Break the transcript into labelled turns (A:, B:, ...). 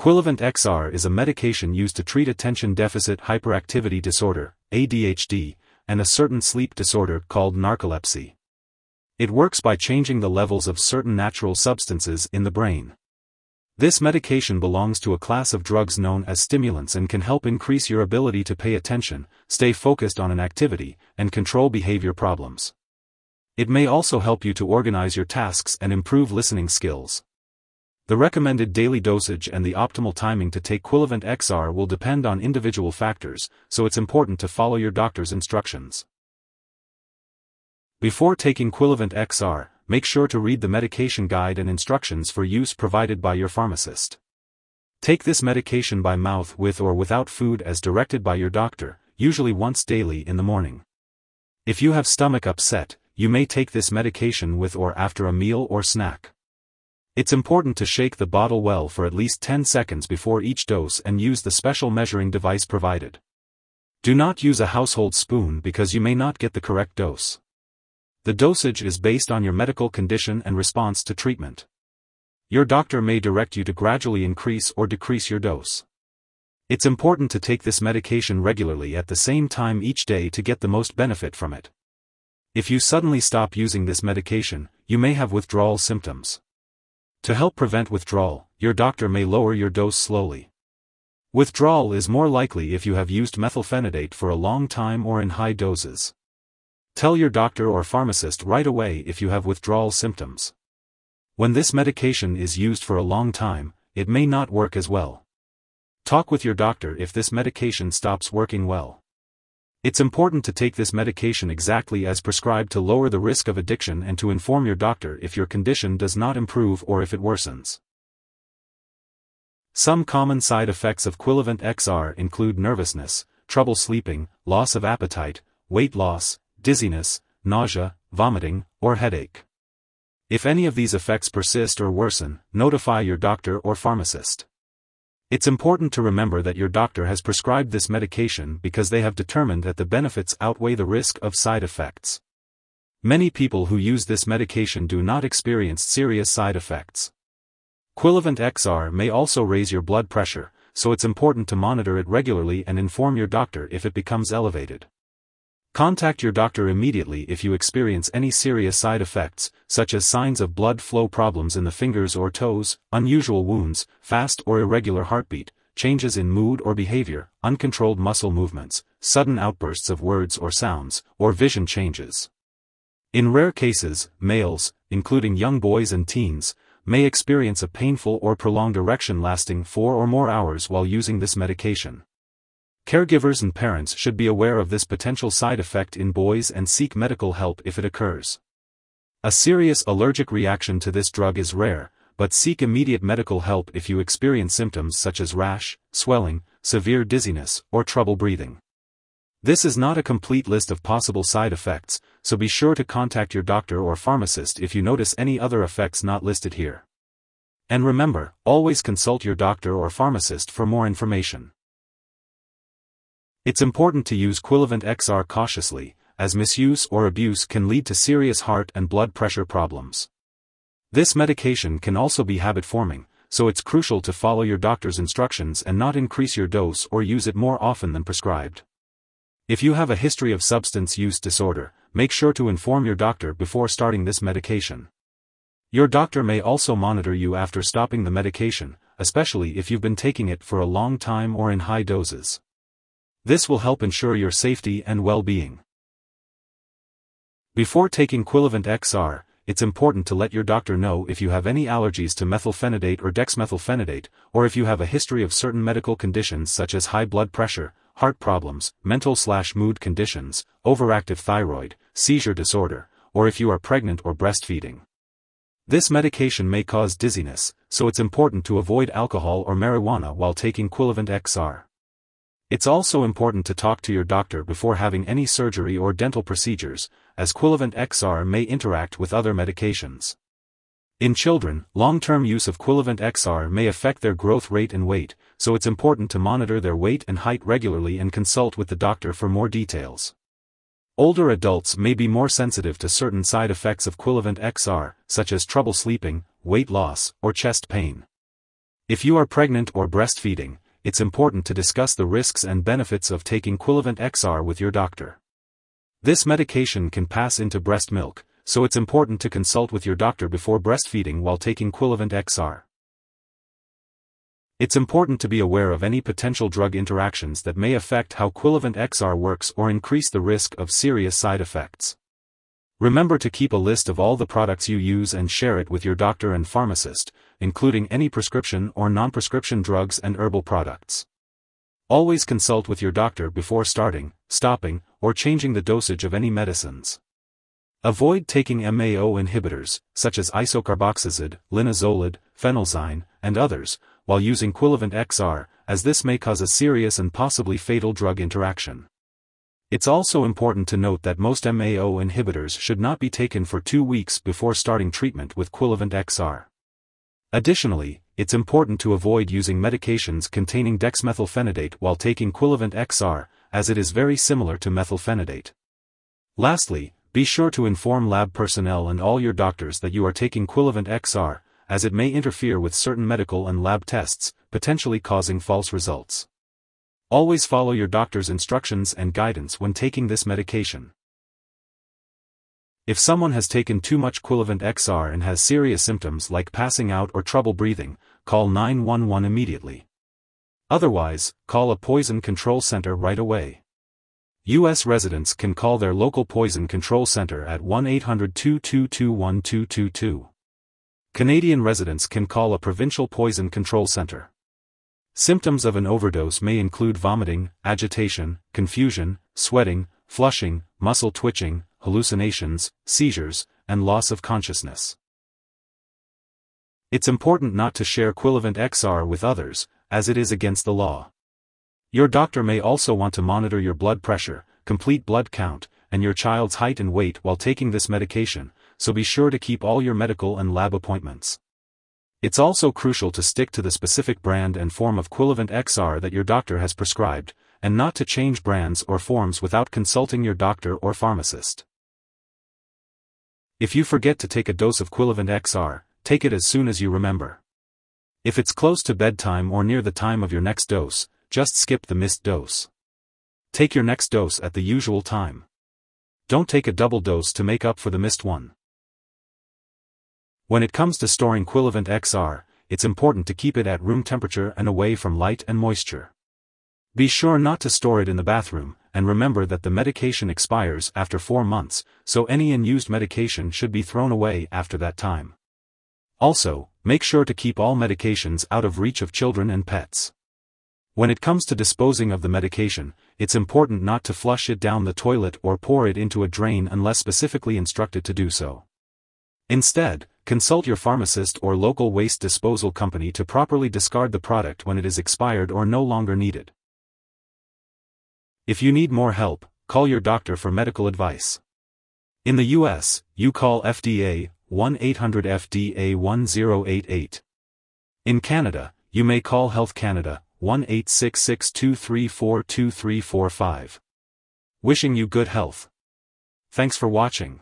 A: Quillivant XR is a medication used to treat attention deficit hyperactivity disorder, ADHD, and a certain sleep disorder called narcolepsy. It works by changing the levels of certain natural substances in the brain. This medication belongs to a class of drugs known as stimulants and can help increase your ability to pay attention, stay focused on an activity, and control behavior problems. It may also help you to organize your tasks and improve listening skills. The recommended daily dosage and the optimal timing to take Quillivant XR will depend on individual factors, so it's important to follow your doctor's instructions. Before taking Quillivant XR, make sure to read the medication guide and instructions for use provided by your pharmacist. Take this medication by mouth with or without food as directed by your doctor, usually once daily in the morning. If you have stomach upset, you may take this medication with or after a meal or snack. It's important to shake the bottle well for at least 10 seconds before each dose and use the special measuring device provided. Do not use a household spoon because you may not get the correct dose. The dosage is based on your medical condition and response to treatment. Your doctor may direct you to gradually increase or decrease your dose. It's important to take this medication regularly at the same time each day to get the most benefit from it. If you suddenly stop using this medication, you may have withdrawal symptoms. To help prevent withdrawal, your doctor may lower your dose slowly. Withdrawal is more likely if you have used methylphenidate for a long time or in high doses. Tell your doctor or pharmacist right away if you have withdrawal symptoms. When this medication is used for a long time, it may not work as well. Talk with your doctor if this medication stops working well. It's important to take this medication exactly as prescribed to lower the risk of addiction and to inform your doctor if your condition does not improve or if it worsens. Some common side effects of Quillivant XR include nervousness, trouble sleeping, loss of appetite, weight loss, dizziness, nausea, vomiting, or headache. If any of these effects persist or worsen, notify your doctor or pharmacist. It's important to remember that your doctor has prescribed this medication because they have determined that the benefits outweigh the risk of side effects. Many people who use this medication do not experience serious side effects. Quillivant XR may also raise your blood pressure, so it's important to monitor it regularly and inform your doctor if it becomes elevated. Contact your doctor immediately if you experience any serious side effects, such as signs of blood flow problems in the fingers or toes, unusual wounds, fast or irregular heartbeat, changes in mood or behavior, uncontrolled muscle movements, sudden outbursts of words or sounds, or vision changes. In rare cases, males, including young boys and teens, may experience a painful or prolonged erection lasting 4 or more hours while using this medication. Caregivers and parents should be aware of this potential side effect in boys and seek medical help if it occurs. A serious allergic reaction to this drug is rare, but seek immediate medical help if you experience symptoms such as rash, swelling, severe dizziness, or trouble breathing. This is not a complete list of possible side effects, so be sure to contact your doctor or pharmacist if you notice any other effects not listed here. And remember, always consult your doctor or pharmacist for more information. It's important to use Quillivant XR cautiously, as misuse or abuse can lead to serious heart and blood pressure problems. This medication can also be habit-forming, so it's crucial to follow your doctor's instructions and not increase your dose or use it more often than prescribed. If you have a history of substance use disorder, make sure to inform your doctor before starting this medication. Your doctor may also monitor you after stopping the medication, especially if you've been taking it for a long time or in high doses. This will help ensure your safety and well-being. Before taking Quillivant XR, it's important to let your doctor know if you have any allergies to methylphenidate or dexmethylphenidate, or if you have a history of certain medical conditions such as high blood pressure, heart problems, mental/mood conditions, overactive thyroid, seizure disorder, or if you are pregnant or breastfeeding. This medication may cause dizziness, so it's important to avoid alcohol or marijuana while taking Quillivant XR. It's also important to talk to your doctor before having any surgery or dental procedures, as Quillivant XR may interact with other medications. In children, long-term use of Quillivant XR may affect their growth rate and weight, so it's important to monitor their weight and height regularly and consult with the doctor for more details. Older adults may be more sensitive to certain side effects of Quillivant XR, such as trouble sleeping, weight loss, or chest pain. If you are pregnant or breastfeeding, it's important to discuss the risks and benefits of taking Quillivant XR with your doctor. This medication can pass into breast milk, so it's important to consult with your doctor before breastfeeding while taking Quillivant XR. It's important to be aware of any potential drug interactions that may affect how Quillivant XR works or increase the risk of serious side effects. Remember to keep a list of all the products you use and share it with your doctor and pharmacist, including any prescription or non-prescription drugs and herbal products. Always consult with your doctor before starting, stopping, or changing the dosage of any medicines. Avoid taking MAO inhibitors, such as isocarboxazid, linezolid, phenelzine, and others, while using Quillivant XR, as this may cause a serious and possibly fatal drug interaction. It's also important to note that most MAO inhibitors should not be taken for 2 weeks before starting treatment with Quillivant XR. Additionally, it's important to avoid using medications containing dexmethylphenidate while taking Quillivant XR, as it is very similar to methylphenidate. Lastly, be sure to inform lab personnel and all your doctors that you are taking Quillivant XR, as it may interfere with certain medical and lab tests, potentially causing false results. Always follow your doctor's instructions and guidance when taking this medication. If someone has taken too much Quillivant XR and has serious symptoms like passing out or trouble breathing, call 911 immediately. Otherwise, call a poison control center right away. U.S. residents can call their local poison control center at 1-800-222-1222. Canadian residents can call a provincial poison control center. Symptoms of an overdose may include vomiting, agitation, confusion, sweating, flushing, muscle twitching, hallucinations, seizures, and loss of consciousness. It's important not to share Quillivant XR with others, as it is against the law. Your doctor may also want to monitor your blood pressure, complete blood count, and your child's height and weight while taking this medication, so be sure to keep all your medical and lab appointments. It's also crucial to stick to the specific brand and form of Quillivant XR that your doctor has prescribed, and not to change brands or forms without consulting your doctor or pharmacist. If you forget to take a dose of Quillivant XR, take it as soon as you remember. If it's close to bedtime or near the time of your next dose, just skip the missed dose. Take your next dose at the usual time. Don't take a double dose to make up for the missed one. When it comes to storing Quillivant XR, it's important to keep it at room temperature and away from light and moisture. Be sure not to store it in the bathroom, and remember that the medication expires after 4 months, so any unused medication should be thrown away after that time. Also, make sure to keep all medications out of reach of children and pets. When it comes to disposing of the medication, it's important not to flush it down the toilet or pour it into a drain unless specifically instructed to do so. Instead, consult your pharmacist or local waste disposal company to properly discard the product when it is expired or no longer needed. If you need more help, call your doctor for medical advice. In the U.S., you call FDA, 1-800-FDA-1088. In Canada, you may call Health Canada, 1-866-234-2345. Wishing you good health. Thanks for watching.